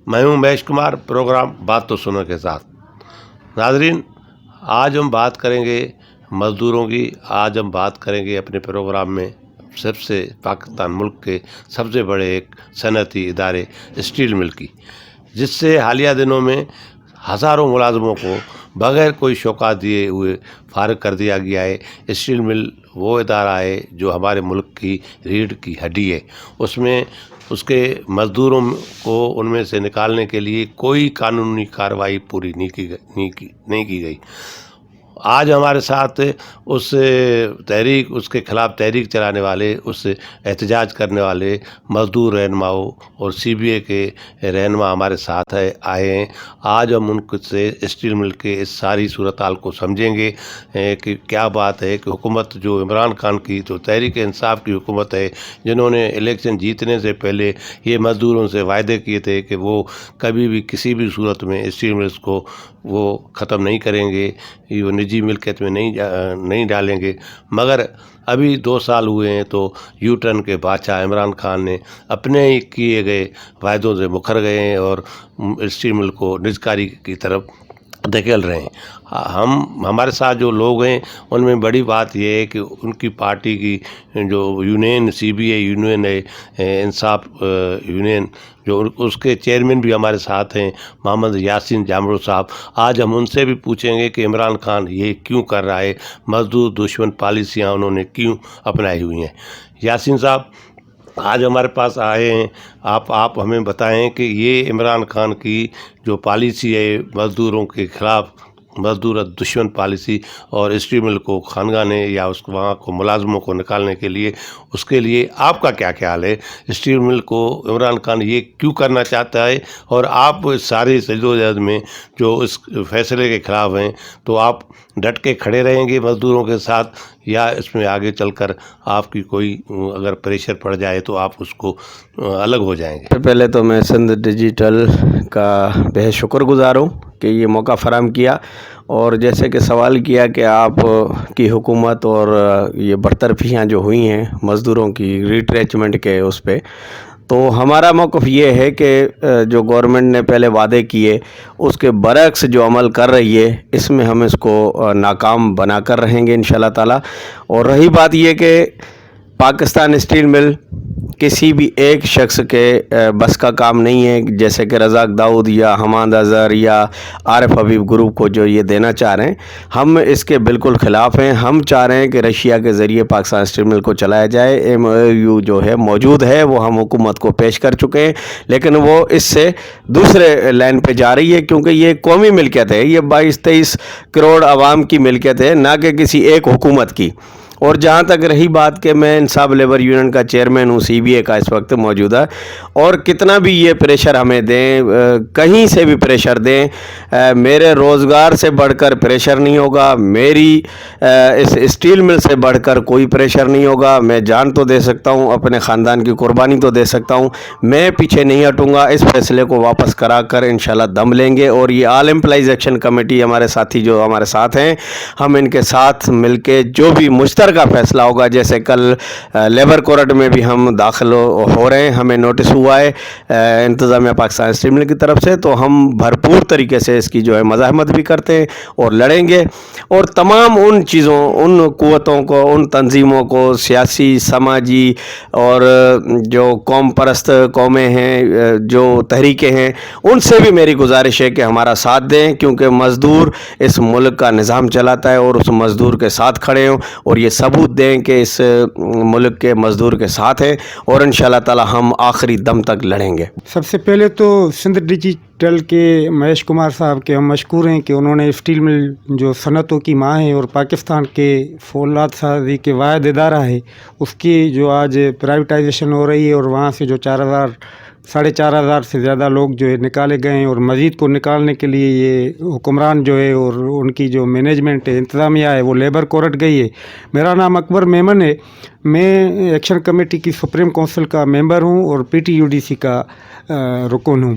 میں ہوں مہیش کمار، پروگرام بات تو سنو کے ساتھ۔ ناظرین، آج ہم بات کریں گے مزدوروں کی۔ آج ہم بات کریں گے اپنے پروگرام میں سب سے پاکستان ملک کے سب سے بڑے ایک صنعتی ادارے اسٹیل مل کی، جس سے حالیہ دنوں میں ہزاروں ملازموں کو بغیر کوئی شوقات دیے ہوئے فارغ کر دیا گیا ہے۔ اسٹیل مل وہ ادارہ ہے جو ہمارے ملک کی ریڑھ کی ہڈی ہے۔ اس کے مزدوروں کو ان میں سے نکالنے کے لیے کوئی قانونی کارروائی پوری نہیں کی گئی۔ آج ہمارے ساتھ اس کے خلاف تحریک چلانے والے، اس احتجاج کرنے والے مزدور رہنماؤں اور CBA کے رہنما ہمارے ساتھ آئے ہیں۔ آج ہم ان سے اسٹیل مل کے اس ساری صورتحال کو سمجھیں گے کہ کیا بات ہے کہ حکومت جو عمران خان کی، جو تحریک انصاف کی حکومت ہے، جنہوں نے الیکشن جیتنے سے پہلے یہ مزدوروں سے وعدے کیے تھے کہ وہ کبھی بھی کسی بھی صورت میں اسٹیل ملز کو وہ ختم نہیں کریں گے، وہ نجی ملکیت میں نہیں ڈالیں گے، مگر ابھی 2 سال ہوئے ہیں تو یو ٹرن کے بادشاہ عمران خان نے اپنے ہی کیے گئے وعدوں سے مکر گئے ہیں اور اسٹیل مل کو نجکاری کی طرف دھکیل رہے ہیں۔ ہمارے ساتھ جو لوگ ہیں ان میں بڑی بات یہ ہے کہ ان کی پارٹی کی جو یونین CBA یونین ہے، انصاف یونین، جو اس کے چیئرمین بھی ہمارے ساتھ ہیں، محمد یاسین جامرو صاحب۔ آج ہم ان سے بھی پوچھیں گے کہ عمران خان یہ کیوں کر رہا ہے، مزدور دشمن پالیسیاں انہوں نے کیوں اپنائی ہوئی ہیں۔ یاسین صاحب آج ہمارے پاس آئے ہیں، آپ ہمیں بتائیں کہ یہ عمران خان کی جو پالیسی ہے مزدوروں کے خلاف، مزدور دشمن پالیسی، اور اسٹیل مل کو خانگانے یا وہاں کو ملازموں کو نکالنے کے لیے، اس کے لیے آپ کا کیا خیال ہے؟ اسٹیل مل کو عمران خان یہ کیوں کرنا چاہتا ہے؟ اور آپ ساری جدوجہد میں جو اس فیصلے کے خلاف ہیں، تو آپ ڈٹ کے کھڑے رہیں گے مزدوروں کے ساتھ، یا اس میں آگے چل کر آپ کی کوئی اگر پریشر پڑ جائے تو آپ اس کو الگ ہو جائیں گے؟ پہلے تو میں سندھ ڈیجیٹل کا بہت شکر گزار ہوں کہ یہ موقع فراہم کیا، اور جیسے کہ سوال کیا کہ آپ کی حکومت اور یہ برطرفیاں جو ہوئی ہیں مزدوروں کی ریٹریچمنٹ کے اس پہ، تو ہمارا موقف یہ ہے کہ جو گورنمنٹ نے پہلے وعدے کیے اس کے برعکس جو عمل کر رہی ہے، اس میں ہم اس کو ناکام بنا کر رہیں گے انشاءاللہ تعالی۔ اور رہی بات یہ کہ پاکستان اسٹیل مل کسی بھی ایک شخص کے بس کا کام نہیں ہے، جیسے کہ رزاق داؤد یا حماد اظہر یا عارف حبیب گروپ کو جو یہ دینا چاہ رہے ہیں، ہم اس کے بالکل خلاف ہیں۔ ہم چاہ رہے ہیں کہ رشیا کے ذریعے پاکستان اسٹیل مل کو چلایا جائے۔ MOU جو ہے موجود ہے، وہ ہم حکومت کو پیش کر چکے ہیں، لیکن وہ اس سے دوسرے لائن پہ جا رہی ہے، کیونکہ یہ قومی ملکیت ہے، یہ 22-23 کروڑ عوام کی ملکیت ہے، نہ کہ کسی ایک حکومت کی۔ اور جہاں تک رہی بات کہ میں انصاف لیبر یونین کا چیئرمین ہوں، CBA کا اس وقت موجودہ، اور کتنا بھی یہ پریشر ہمیں دیں، کہیں سے بھی پریشر دیں، میرے روزگار سے بڑھ کر پریشر نہیں ہوگا، میری اس اسٹیل مل سے بڑھ کر کوئی پریشر نہیں ہوگا۔ میں جان تو دے سکتا ہوں، اپنے خاندان کی قربانی تو دے سکتا ہوں، میں پیچھے نہیں ہٹوں گا۔ اس فیصلے کو واپس کرا کر انشاءاللہ دم لیں گے، اور یہ آل امپلائیز ایکشن کمیٹی ہمارے ساتھی جو ہمارے ساتھ ہیں، ہم ان کے ساتھ مل کے جو بھی مشترکہ کا فیصلہ ہوگا، جیسے کل لیبر کورٹ میں بھی ہم داخل ہو رہے ہیں، ہمیں نوٹس ہوا ہے انتظامیہ پاکستان اسٹیل مل کی طرف سے، تو ہم بھرپور طریقے سے اس کی جو ہے مزاحمت بھی کرتے ہیں اور لڑیں گے، اور تمام ان چیزوں، ان قوتوں کو، ان تنظیموں کو، سیاسی، سماجی اور جو قوم پرست قومیں ہیں، جو تحریکیں ہیں، ان سے بھی میری گزارش ہے کہ ہمارا ساتھ دیں، کیونکہ مزدور اس ملک کا نظام چلاتا ہے، اور اس مزدور کے ساتھ کھڑے ہوں، اور یہ ثبوت دیں کہ اس ملک کے مزدور کے ساتھ ہیں، اور انشاءاللہ تعالی ہم آخری دم تک لڑیں گے۔ سب سے پہلے تو سندھ ڈیجیٹل کے مہیش کمار صاحب کے ہم مشکور ہیں کہ انہوں نے اسٹیل مل جو صنعتوں کی ماں ہے اور پاکستان کے فولاد سازی کے واحد ادارہ ہے، اس کی جو آج پرائیویٹائزیشن ہو رہی ہے، اور وہاں سے جو 4,500 سے زیادہ لوگ جو ہے نکالے گئے ہیں، اور مزید کو نکالنے کے لیے یہ حکمران جو ہے اور ان کی جو مینجمنٹ ہے، انتظامیہ ہے، وہ لیبر کورٹ گئی ہے۔ میرا نام اکبر میمن ہے، میں ایکشن کمیٹی کی سپریم کونسل کا ممبر ہوں اور PTUDC کا رکن ہوں۔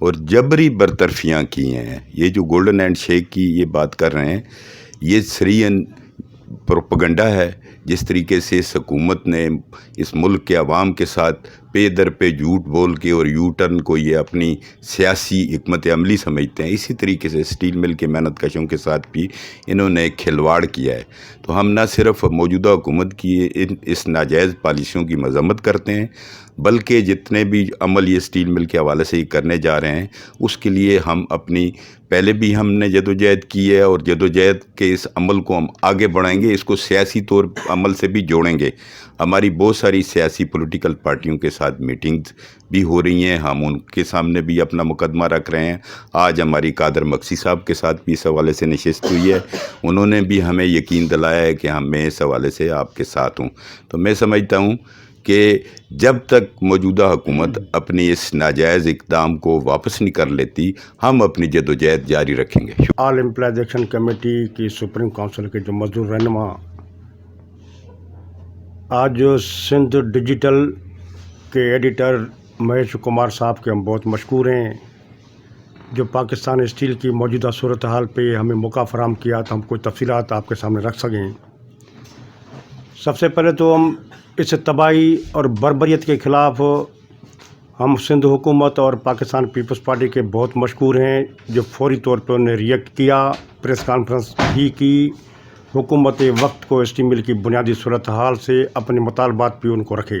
اور جبری برطرفیاں کی ہیں. یہ جو گولڈن ہینڈ شیک کی یہ بات کر رہے ہیں، یہ سرین پروپیگنڈا ہے. جس طریقے سے اس حکومت نے اس ملک کے عوام کے ساتھ پے در پہ جھوٹ بول کے اور یو ٹرن کو یہ اپنی سیاسی حکمت عملی سمجھتے ہیں، اسی طریقے سے اسٹیل مل کے محنت کشوں کے ساتھ بھی انہوں نے کھلواڑ کیا ہے. تو ہم نہ صرف موجودہ حکومت کی اس ناجائز پالیسیوں کی مذمت کرتے ہیں، بلکہ جتنے بھی عمل یہ اسٹیل مل کے حوالے سے ہی کرنے جا رہے ہیں اس کے لیے ہم اپنی پہلے بھی ہم نے جدوجہد کی ہے، اور جدوجہد کے اس عمل کو ہم آگے بڑھائیں گے. اس کو سیاسی طور عمل سے بھی جوڑیں گے. ہماری بہت ساری سیاسی پولیٹیکل پارٹیوں کے ساتھ میٹنگز بھی ہو رہی ہیں، ہم ان کے سامنے بھی اپنا مقدمہ رکھ رہے ہیں. آج ہماری قادر مکسی صاحب کے ساتھ بھی اس حوالے سے نشست ہوئی ہے، انہوں نے بھی ہمیں یقین دلایا ہے کہ میں اس حوالے سے آپ کے ساتھ ہوں. تو میں سمجھتا ہوں کہ جب تک موجودہ حکومت اپنی اس ناجائز اقدام کو واپس نہیں کر لیتی، ہم اپنی جدوجہد جاری رکھیں گے. آل امپلائز ایکشن کمیٹی کی سپریم کونسل کے جو مزدور رہنما آج جو سندھ ڈیجیٹل کے ایڈیٹر مہیش کمار صاحب کے ہم بہت مشکور ہیں، جو پاکستان اسٹیل کی موجودہ صورتحال پہ ہمیں موقع فراہم کیا تو ہم کوئی تفصیلات آپ کے سامنے رکھ سکیں. سب سے پہلے تو ہم اس تباہی اور بربریت کے خلاف ہم سندھ حکومت اور پاکستان پیپلز پارٹی کے بہت مشکور ہیں، جو فوری طور پہ انہیں ریئیکٹ کیا، پریس کانفرنس بھی کی، حکومت وقت کو اسٹیل مل کی بنیادی صورتحال سے اپنے مطالبات بھی ان کو رکھے.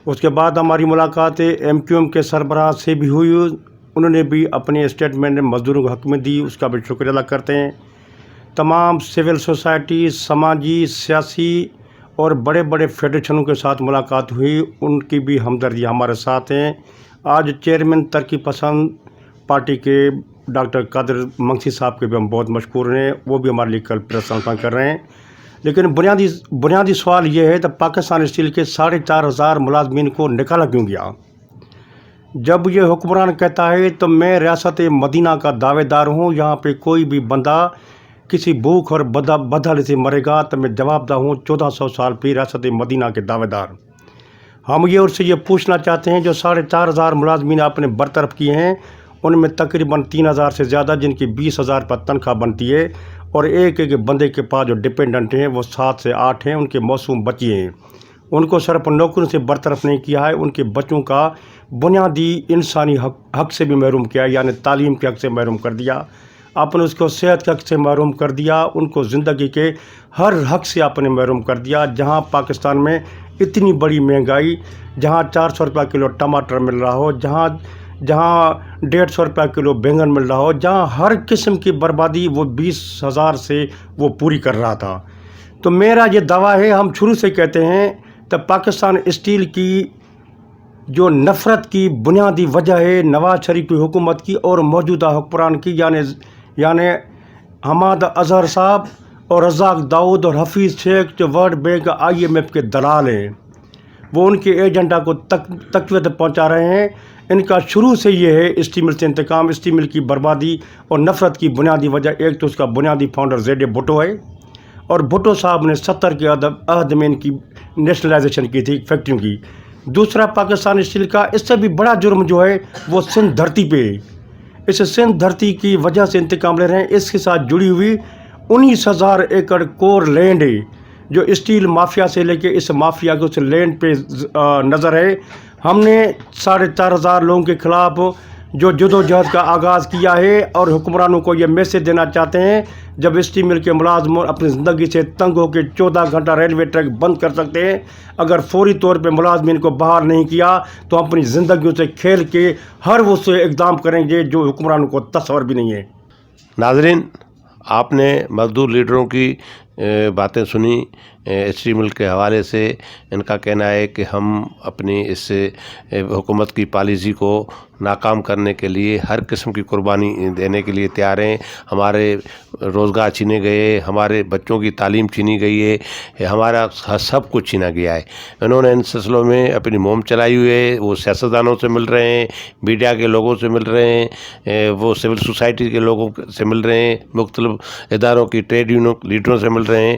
اس کے بعد ہماری ملاقات MQM کے سربراہ سے بھی ہوئی، انہوں نے بھی اپنے اسٹیٹمنٹ مزدوروں کو حق میں دی، اس کا بھی شکریہ ادا کرتے ہیں. تمام سول سوسائٹی، سماجی، سیاسی اور بڑے بڑے فیڈریشنوں کے ساتھ ملاقات ہوئی، ان کی بھی ہمدردی ہمارے ساتھ ہیں. آج چیئرمین ترقی پسند پارٹی کے ڈاکٹر قادر مکسی صاحب کے بھی ہم بہت مشکور ہیں، وہ بھی ہمارے لیے کل پریس کانفرنس کر رہے ہیں. لیکن بنیادی سوال یہ ہے کہ پاکستان اسٹیل کے 4,500 ملازمین کو نکالا کیوں گیا؟ جب یہ حکمران کہتا ہے تو میں ریاست مدینہ کا دعوے دار ہوں، یہاں پہ کوئی بھی بندہ کسی بھوک اور بدحالی سے مرے گا تو میں جواب دہ ہوں 1400 سال پہ ریاست مدینہ کے دعوے دار. ہم یہ اس سے یہ پوچھنا چاہتے ہیں جو 4,500 ملازمین آپ نے برطرف کیے ہیں، ان میں تقریباً 3,000 سے زیادہ جن کی 20,000 پر تنخواہ بنتی ہے، اور ایک بندے کے پاس جو ڈپینڈنٹ ہیں وہ 7 سے 8 ہیں، ان کے معصوم بچے ہیں. ان کو صرف نوکریوں سے برطرف نہیں کیا ہے، ان کے بچوں کا بنیادی انسانی حق سے بھی محروم کیا، یعنی تعلیم کے حق سے محروم کر دیا. آپ نے اس کو صحت کے حق سے محروم کر دیا، ان کو زندگی کے ہر حق سے آپ نے محروم کر دیا. جہاں پاکستان میں اتنی بڑی مہنگائی، جہاں 400 روپیہ کلو ٹماٹر مل رہا ہو، جہاں 150 روپیہ کلو بینگن مل رہا ہو، جہاں ہر قسم کی بربادی وہ 20,000 سے وہ پوری کر رہا تھا. تو میرا یہ دعویٰ ہے، ہم شروع سے کہتے ہیں تو پاکستان اسٹیل کی جو نفرت کی بنیادی وجہ ہے نواز شریف کی حکومت کی اور موجودہ حکمران کی، یعنی حماد اظہر صاحب اور رزاق داؤد اور حفیظ شیخ جو ورلڈ بینک IMF کے دلال ہیں، وہ ان کے ایجنڈا کو تقویت پہنچا رہے ہیں. ان کا شروع سے یہ ہے اسٹیل مل سے انتقام، اسٹیل مل کی بربادی اور نفرت کی بنیادی وجہ ایک تو اس کا بنیادی فاؤنڈر زیڈ بھٹو ہے، اور بھٹو صاحب نے 70 کے عہد میں ان کی نیشنلائزیشن کی تھی فیکٹریوں کی. دوسرا پاکستان اسٹیل کا اس سے بھی بڑا جرم جو ہے وہ سندھ دھرتی پہ، اس سندھ دھرتی کی وجہ سے انتقام لے رہے ہیں. اس کے ساتھ جڑی ہوئی 19,000 ایکڑ کور لینڈ ہے جو اسٹیل مافیا سے لے کے اس مافیا کے اس لینڈ پہ نظر ہے. ہم نے 4,500 لوگوں کے خلاف جو جدوجہد کا آغاز کیا ہے، اور حکمرانوں کو یہ میسج دینا چاہتے ہیں جب اسٹیل مل کے ملازم اپنی زندگی سے تنگ ہو کے 14 گھنٹہ ریلوے ٹریک بند کر سکتے ہیں، اگر فوری طور پہ ملازمین کو بحال نہیں کیا تو اپنی زندگیوں سے کھیل کے ہر وہ سے اقدام کریں گے جو حکمرانوں کو تصور بھی نہیں ہے. ناظرین، آپ نے مزدور لیڈروں کی باتیں سنی اسٹیل مل کے حوالے سے. ان کا کہنا ہے کہ ہم اپنی اس حکومت کی پالیسی کو ناکام کرنے کے لیے ہر قسم کی قربانی دینے کے لیے تیار ہیں. ہمارے روزگار چھینے گئے، ہمارے بچوں کی تعلیم چھینی گئی ہے، ہمارا سب کچھ چھینا گیا ہے. انہوں نے ان سلسلوں میں اپنی مہم چلائی ہوئی ہے. وہ سیاستدانوں سے مل رہے ہیں، میڈیا کے لوگوں سے مل رہے ہیں، وہ سول سوسائٹی کے لوگوں سے مل رہے ہیں، مختلف اداروں کی ٹریڈ یونین لیڈروں سے مل رہے ہیں.